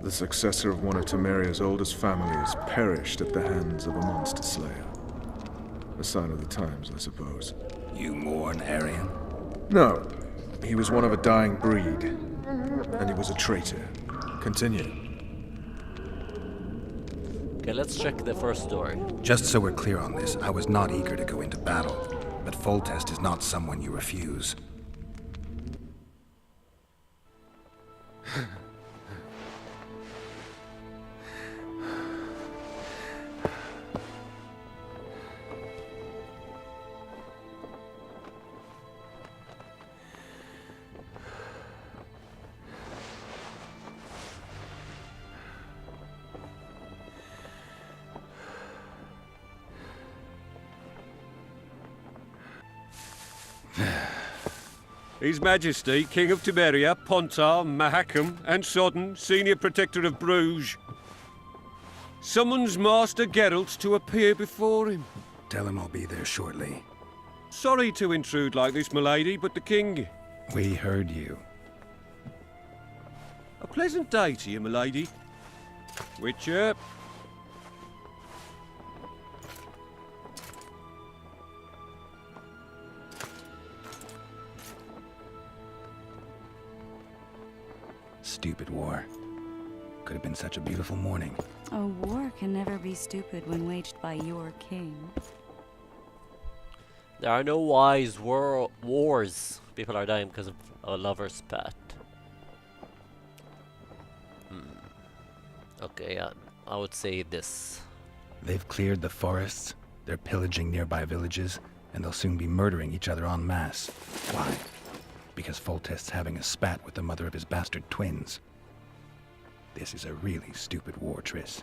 The successor of one of Temeria's oldest families perished at the hands of a monster slayer. A sign of the times, I suppose. You mourn Arian? No. He was one of a dying breed. And he was a traitor. Continue. Okay, let's check the first story. Just so we're clear on this, I was not eager to go into battle, but Foltest is not someone you refuse. His Majesty, King of Temeria, Pontar, Mahakam, and Sodden, Senior Protector of Bruges, summons Master Geralt to appear before him. Tell him I'll be there shortly. Sorry to intrude like this, milady, but the King... We heard you. A pleasant day to you, milady. Witcher. Stupid war. Could have been such a beautiful morning. A war can never be stupid when waged by your king. There are no wise wars. People are dying because of a lover's spat. Okay, yeah, I would say this. They've cleared the forests, they're pillaging nearby villages, and they'll soon be murdering each other en masse. Why? Because Foltest's having a spat with the mother of his bastard twins. This is a really stupid war, Triss.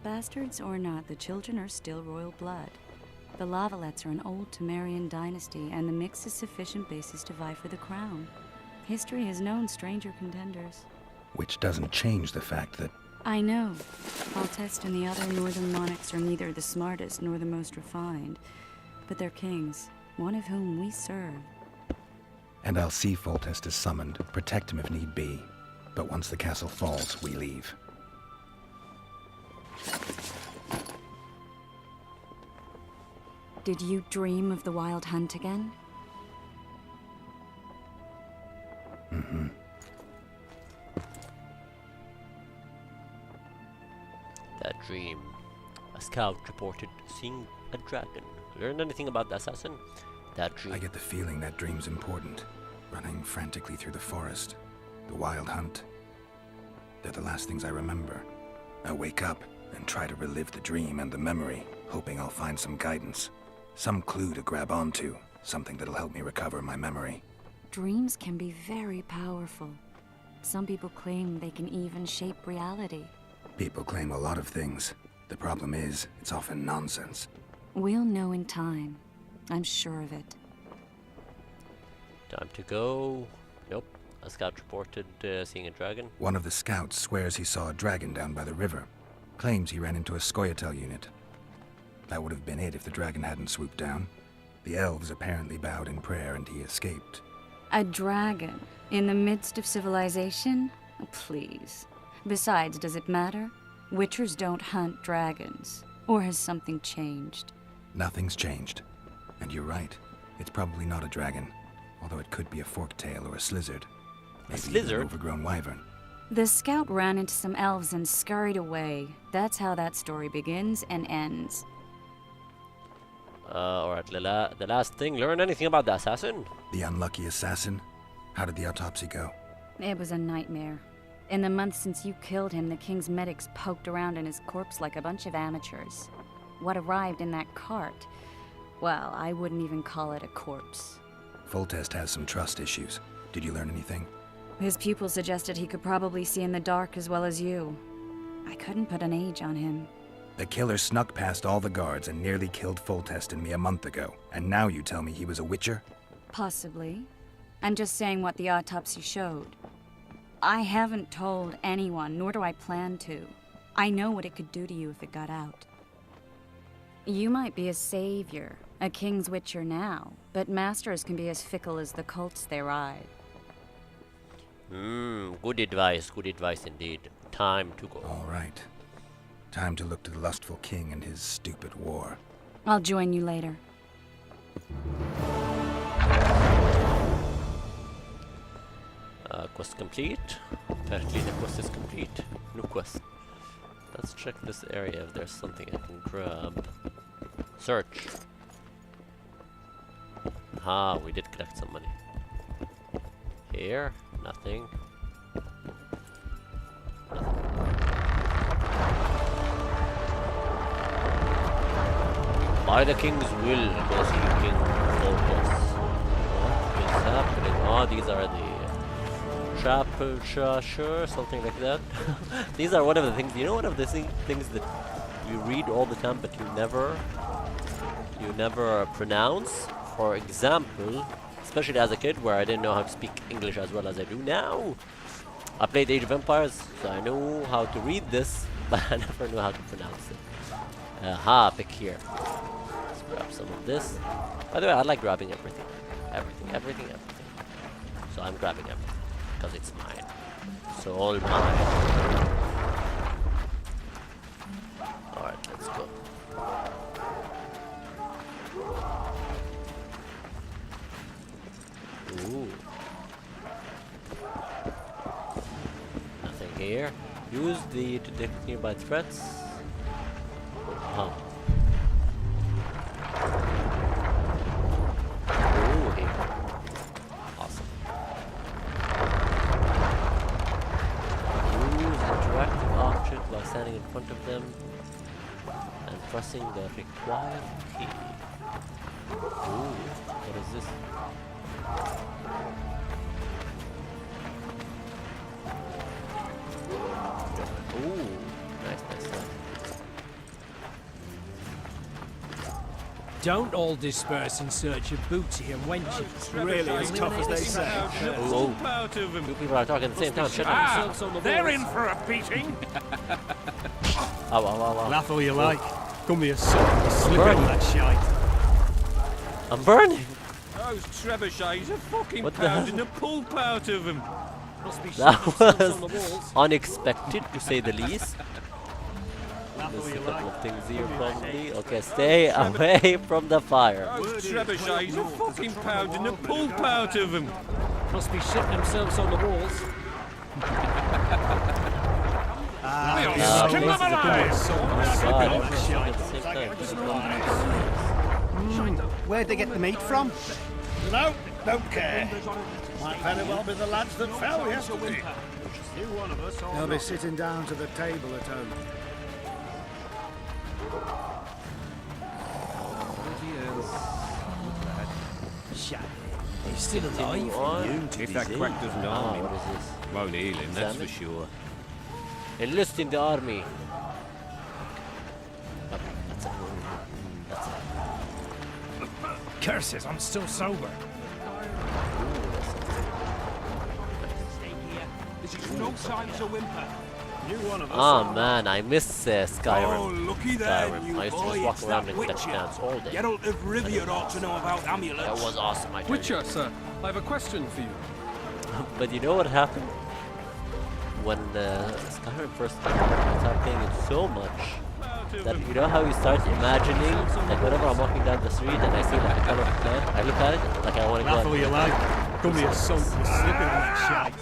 Bastards or not, the children are still royal blood. The Lavalettes are an old Temerian dynasty, and the mix is sufficient basis to vie for the crown. History has known stranger contenders. Which doesn't change the fact that... I know. Foltest and the other northern monarchs are neither the smartest nor the most refined, but they're kings, one of whom we serve. And I'll see Foltest is summoned, protect him if need be. But once the castle falls, we leave. Did you dream of the Wild Hunt again? Mm-hmm. That dream. A scout reported seeing a dragon. Learned anything about the assassin? That dream. I get the feeling that dream's important. Running frantically through the forest. The Wild Hunt. They're the last things I remember. I wake up and try to relive the dream and the memory, hoping I'll find some guidance. Some clue to grab onto. Something that'll help me recover my memory. Dreams can be very powerful. Some people claim they can even shape reality. People claim a lot of things. The problem is, it's often nonsense. We'll know in time. I'm sure of it. Time to go. Nope. A scout reported seeing a dragon. One of the scouts swears he saw a dragon down by the river. Claims he ran into a Scoia'tael unit. That would have been it if the dragon hadn't swooped down. The elves apparently bowed in prayer and he escaped. A dragon? In the midst of civilization? Oh, please. Besides, does it matter? Witchers don't hunt dragons. Or has something changed? Nothing's changed. And you're right. It's probably not a dragon. Although it could be a forktail or a slizzard. Maybe even slizzard? an overgrown wyvern. The scout ran into some elves and scurried away. That's how that story begins and ends. Alright, the last thing. Learn anything about the assassin? The unlucky assassin? How did the autopsy go? It was a nightmare. In the months since you killed him, the king's medics poked around in his corpse like a bunch of amateurs. What arrived in that cart? Well, I wouldn't even call it a corpse. Foltest has some trust issues. Did you learn anything? His pupil suggested he could probably see in the dark as well as you. I couldn't put an age on him. The killer snuck past all the guards and nearly killed Foltest and me a month ago. And now you tell me he was a witcher? Possibly. I'm just saying what the autopsy showed. I haven't told anyone, nor do I plan to. I know what it could do to you if it got out. You might be a savior, a king's witcher now, but masters can be as fickle as the cults they ride. Good advice indeed. time to go. All right. Time to look to the lustful king and his stupid war. I'll join you later. Quest complete. Apparently the quest is complete. New quest. Let's check this area if there's something I can grab. Search. Ah, we did collect some money. Here, nothing. By the king's will, go see King Focus. What is happening? Oh, these are the chapel sure, something like that. These are one of the things, you know, one of the things that you read all the time but you never pronounce. For example, especially as a kid where I didn't know how to speak English as well as I do now. I played Age of Empires, so I know how to read this, but I never knew how to pronounce it. Aha, pick here. Let's grab some of this. By the way, I like grabbing everything. Everything. So I'm grabbing everything, because it's mine. So all mine. Alright, let's go. Ooh. Nothing here. Use the to detect nearby threats. Oh. Ooh, here. Awesome. Use interactive object while standing in front of them and pressing the required key. Ooh, what is this? Ooh, nice. Don't all disperse in search of booty and wenches. Really as tough as they say. Oh, two people are talking at the same time. Shut up. They're in for a beating. Ow. Laugh all you like. Come here, son. Slip on that shite. I'm burning. Those trebuchets are fucking What the hell? pounding the pulp out of them. Must be That shit on the was walls. unexpected, to say the least. Laugh all There's a you couple like. of things here, probably. Okay, stay away from the fire. Those trebuchets are fucking pounding the pulp out of them. Must be shitting themselves on the walls. Skin them alive. God, everything at the same time. Where'd they get the meat from? No, don't care. Might very well be the lads that fell yesterday. They'll be sitting down to the table at home. Shut it. He's still alive. Continue on. If that quack doesn't Ah, harm him, what is this? won't heal him, that's for Examine. sure. Enlist in the army. Okay, that's it. That's it. Curses, I'm still sober. No signs of whimper. Ah man, I miss Skyrim. Oh, looky there, Skyrim. you I used to boy, just walk it's around that and collect Witcher. plants all day. Geralt of Rivia ought to know about amulets. That was awesome, I tell you. Witcher, sir, I have a question for you. But you know what happened? When Skyrim first came out, I started playing it so much that you know how you start imagining that whenever I'm walking down the street and I see like a colorful plant, I look at it like I want to go Laugh all and you like. Come here, son. You're slipping on that shite.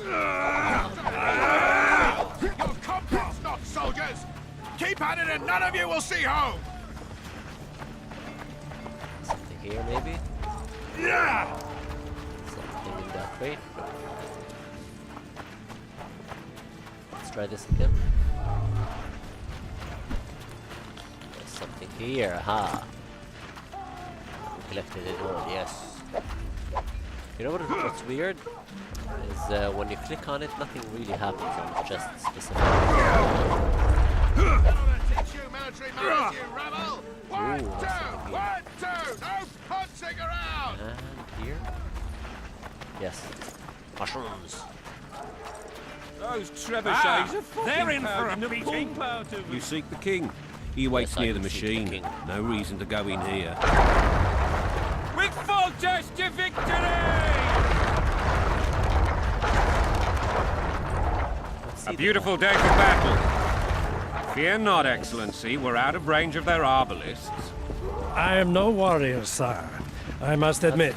Your compass, not soldiers! Keep at it and none of you will see home! something here maybe? Yeah! Something in that crate? No. Let's try this again. There's something here, aha! We collected it all, yes. You know what's weird? Is when you click on it, nothing really happens on the chest specifically. Teach you military manners, you rebel! One, Ooh, two, no punching around! And here? Yes. Mushrooms. Those trebuchets are fucking they're in for a pounding the beating. pulp out of them. You seek the king. He waits Yes, I near the do seek the machine. king. No reason to go in here. With Foltest to victory! Let's see A beautiful day for battle. Fear not, Excellency. We're out of range of their arbalists. I am no warrior, sire. I must admit,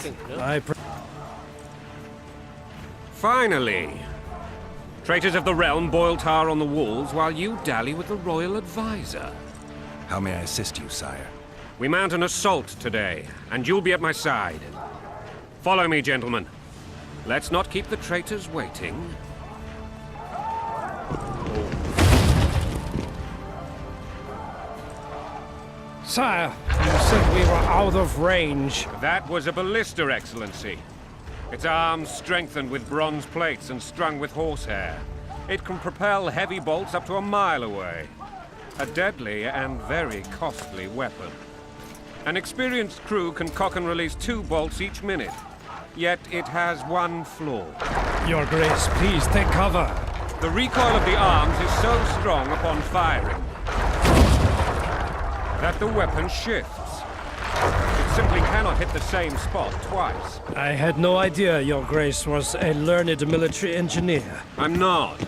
Finally! Traitors of the realm boil tar on the walls while you dally with the royal advisor. How may I assist you, sire? We mount an assault today, and you'll be at my side. Follow me, gentlemen. Let's not keep the traitors waiting. Sire, you said we were out of range. That was a ballista, Excellency. Its arms strengthened with bronze plates and strung with horsehair. It can propel heavy bolts up to a mile away. A deadly and very costly weapon. An experienced crew can cock and release 2 bolts each minute. Yet it has one flaw. Your Grace, please take cover. The recoil of the arms is so strong upon firing that the weapon shifts. It simply cannot hit the same spot twice. I had no idea Your Grace was a learned military engineer. I'm not.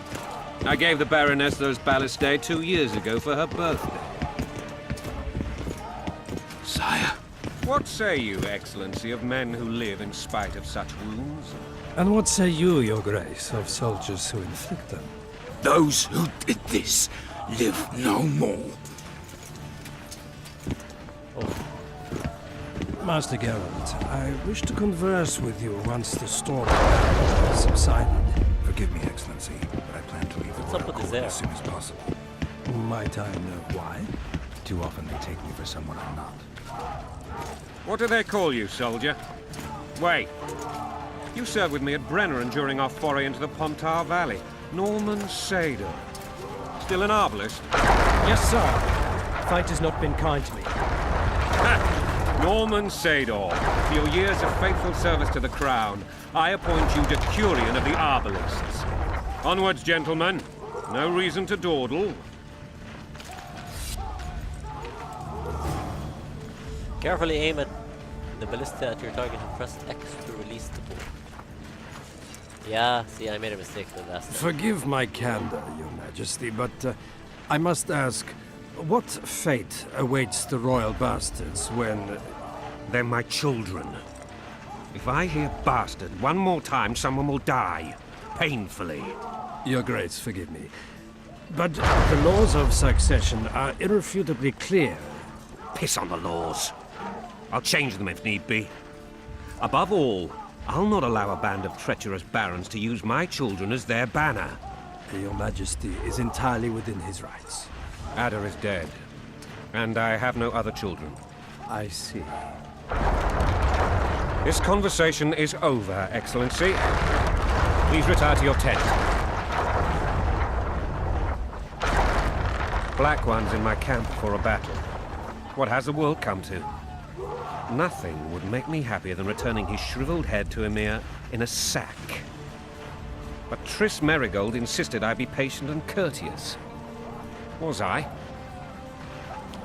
I gave the Baroness those ballistae 2 years ago for her birthday. Sire. What say you, Excellency, of men who live in spite of such wounds? And what say you, Your Grace, of soldiers who inflict them? Those who did this live no more. Master Geralt, I wish to converse with you once the storm has subsided. Forgive me, Excellency, but I plan to leave the What's up royal with his court hair? as soon as possible. Might I know why? Too often they take me for someone I'm not. What do they call you, soldier? Wait. You served with me at Brenneran during our foray into the Pontar Valley. Norman Sador. Still an arbalist? Yes, sir. Fate has not been kind to me. Norman Sador, for your years of faithful service to the Crown, I appoint you Decurion of the Arbalists. Onwards, gentlemen. No reason to dawdle. Carefully aim at the ballista at your target and press X to release the bolt. Yeah, see, I made a mistake the last time. Forgive my candor, Your Majesty, but I must ask, what fate awaits the royal bastards when... They're my children. If I hear bastard one more time, someone will die. Painfully. Your Grace, forgive me. But the laws of succession are irrefutably clear. Piss on the laws. I'll change them if need be. Above all, I'll not allow a band of treacherous barons to use my children as their banner. Your Majesty is entirely within his rights. Ada is dead, and I have no other children. I see. This conversation is over, Excellency. Please retire to your tent. Black One's in my camp for a battle. What has the world come to? Nothing would make me happier than returning his shriveled head to Emir in a sack. But Triss Merigold insisted I be patient and courteous. Was I?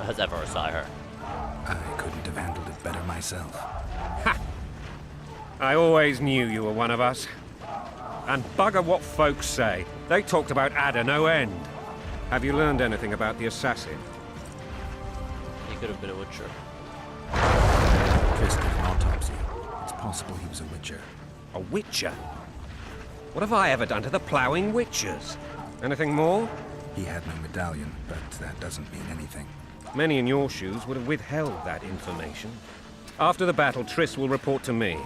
As ever, sire. I couldn't have handled it better myself. Ha! I always knew you were one of us. And bugger what folks say. They talked about Ada no end. Have you learned anything about the assassin? He could have been a Witcher. Triss did an autopsy. It's possible he was a Witcher. A Witcher? What have I ever done to the ploughing Witchers? Anything more? He had no medallion, but that doesn't mean anything. Many in your shoes would have withheld that information. After the battle, Triss will report to me.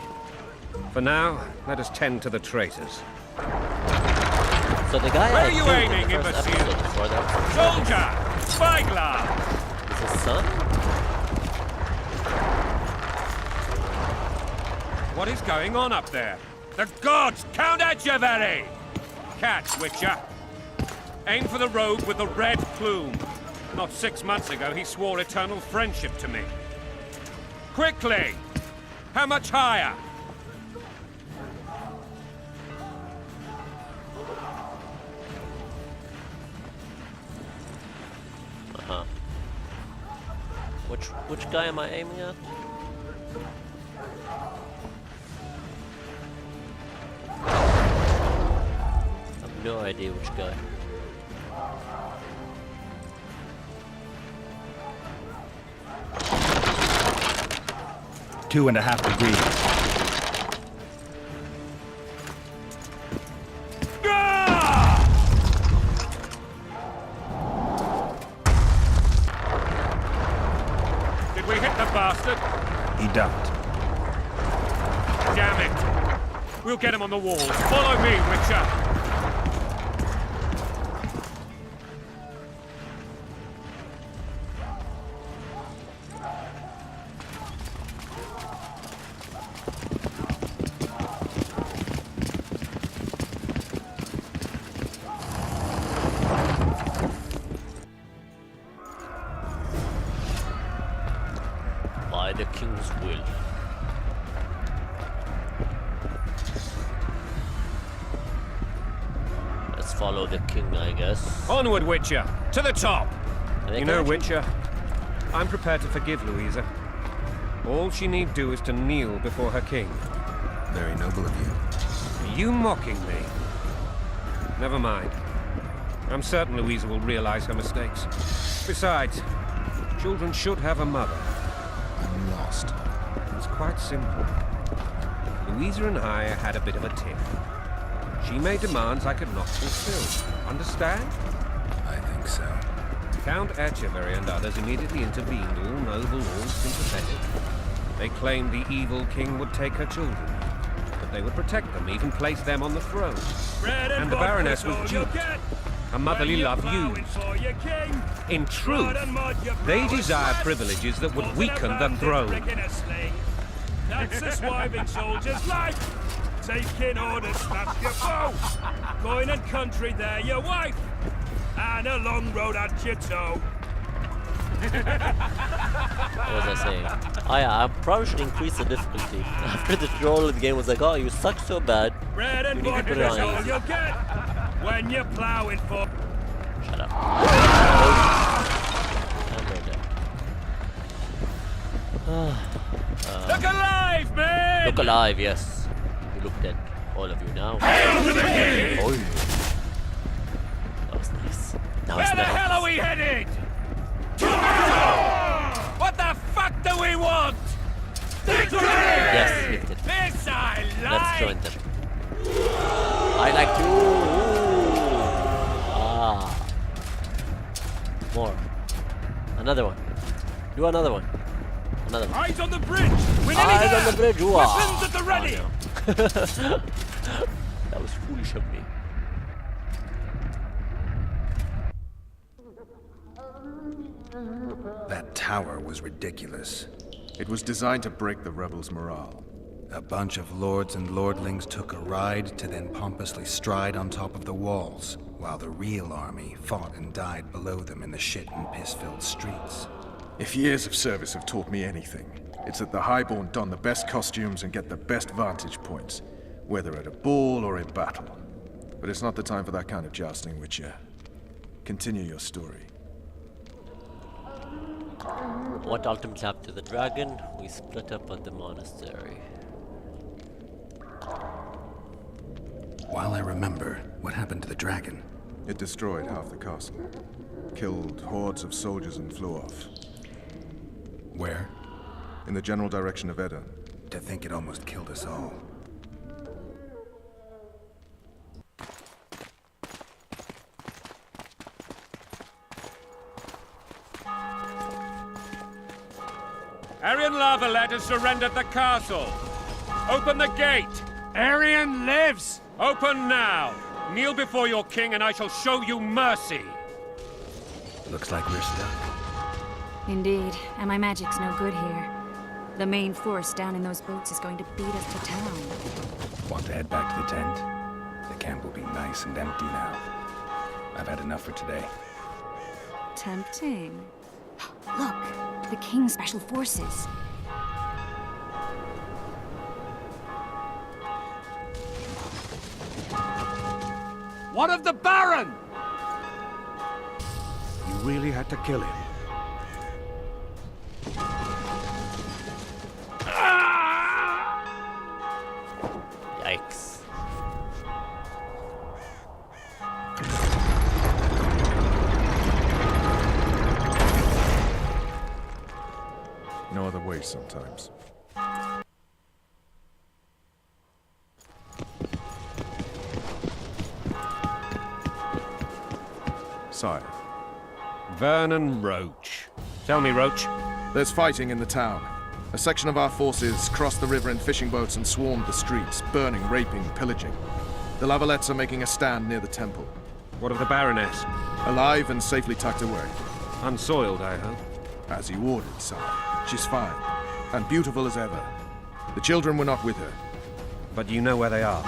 For now, let us tend to the traitors. So the guy Where I are you killed in aiming, the first imbecile? episode before that Soldier! Spyglass! is his son? What is going on up there? The gods! Count Etcheverry! Catch, Witcher. Aim for the rogue with the red plume. Not 6 months ago, he swore eternal friendship to me. Quickly! How much higher? Uh-huh. Which guy am I aiming at? I have no idea which guy. 2.5 degrees. Did we hit the bastard? He ducked. Damn it! We'll get him on the walls. Follow me, Witcher! By the king's will. Let's follow the king, I guess. Onward, Witcher! To the top! Are they You know, catching? Witcher, I'm prepared to forgive Louisa. All she need do is to kneel before her king. Very noble of you. Are you mocking me? Never mind. I'm certain Louisa will realize her mistakes. Besides, children should have a mother. I'm lost. It's quite simple. Louisa and I had a bit of a tiff. She made demands I could not fulfill. Understand? I think so. Count Etcheverry and others immediately intervened, all noble, all sympathetic. They claimed the evil king would take her children, but they would protect them, even place them on the throne. And the Baroness was duped. Her motherly love used. In truth, they desire privileges that would weaken the throne. That's the swiving soldier's life. Taking orders, smash your foe. Going and country, there your wife. And a long road at your toe. What was I saying? Oh yeah, I probably should increase the difficulty. After the troll, the game was like, oh, you suck so bad. Bread and You need to put butter it is on all easy. you'll get when you're plowing for. Shut up. And they're dead. Look alive, man! Look alive, yes. You look dead. All of you now. Oh. That was nice. Now Where it's the hell nice. are we headed? What the fuck do we want? Yes, lift it. This I like! Let's join them. I like to. Ah. More. Another one. Do another one. Another one. Eyes on the bridge! We're nearly Eyes there! on the bridge. Ooh, Weapons at the ready! Oh, no. That was foolish of me. That tower was ridiculous. It was designed to break the rebels' morale. A bunch of lords and lordlings took a ride to then pompously stride on top of the walls, while the real army fought and died below them in the shit and piss-filled streets. If years of service have taught me anything, it's that the Highborn don the best costumes and get the best vantage points, whether at a ball or in battle. But it's not the time for that kind of jousting, Witcher. Continue your story. What ultimately happened to the dragon? We split up at the monastery. While I remember, what happened to the dragon? It destroyed half the castle, killed hordes of soldiers and flew off. Where? In the general direction of Edda. To think it almost killed us all. Arian Lavalet has surrendered the castle. Open the gate. Arian lives! Open now. Kneel before your king and I shall show you mercy. Looks like we're stuck. Indeed, and my magic's no good here. The main force down in those boats is going to beat us to town. Want to head back to the tent? The camp will be nice and empty now. I've had enough for today. Tempting. Look, the King's Special Forces. What of the Baron? You really had to kill him. Yikes. No other way sometimes. sire. Vernon Roach. Tell me, Roach. There's fighting in the town. A section of our forces crossed the river in fishing boats and swarmed the streets, burning, raping, pillaging. The Lavalettes are making a stand near the temple. What of the Baroness? Alive and safely tucked away. Unsoiled, I hope. As you ordered, sire. She's fine. And beautiful as ever. The children were not with her. But you know where they are.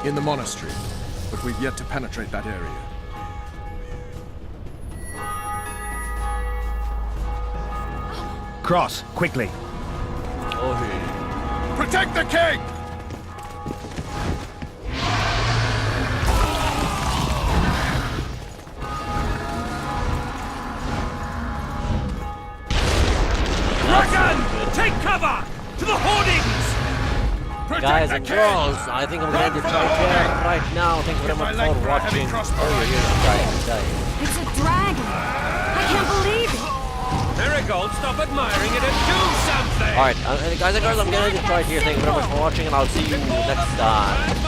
In the monastery. But we've yet to penetrate that area. Cross, quickly. Oh, hey. Protect the king! Dragon! Take cover! To the hoardings! Guys and girls, I think I'm gonna end it right here, right now. Thank you very much for watching. Oh, yeah, dying. It's a dragon! I can't believe it! Marigold, stop admiring it and do something! Alright, guys and girls, I'm gonna end it right here. Thank you very much for watching, and I'll see you next time.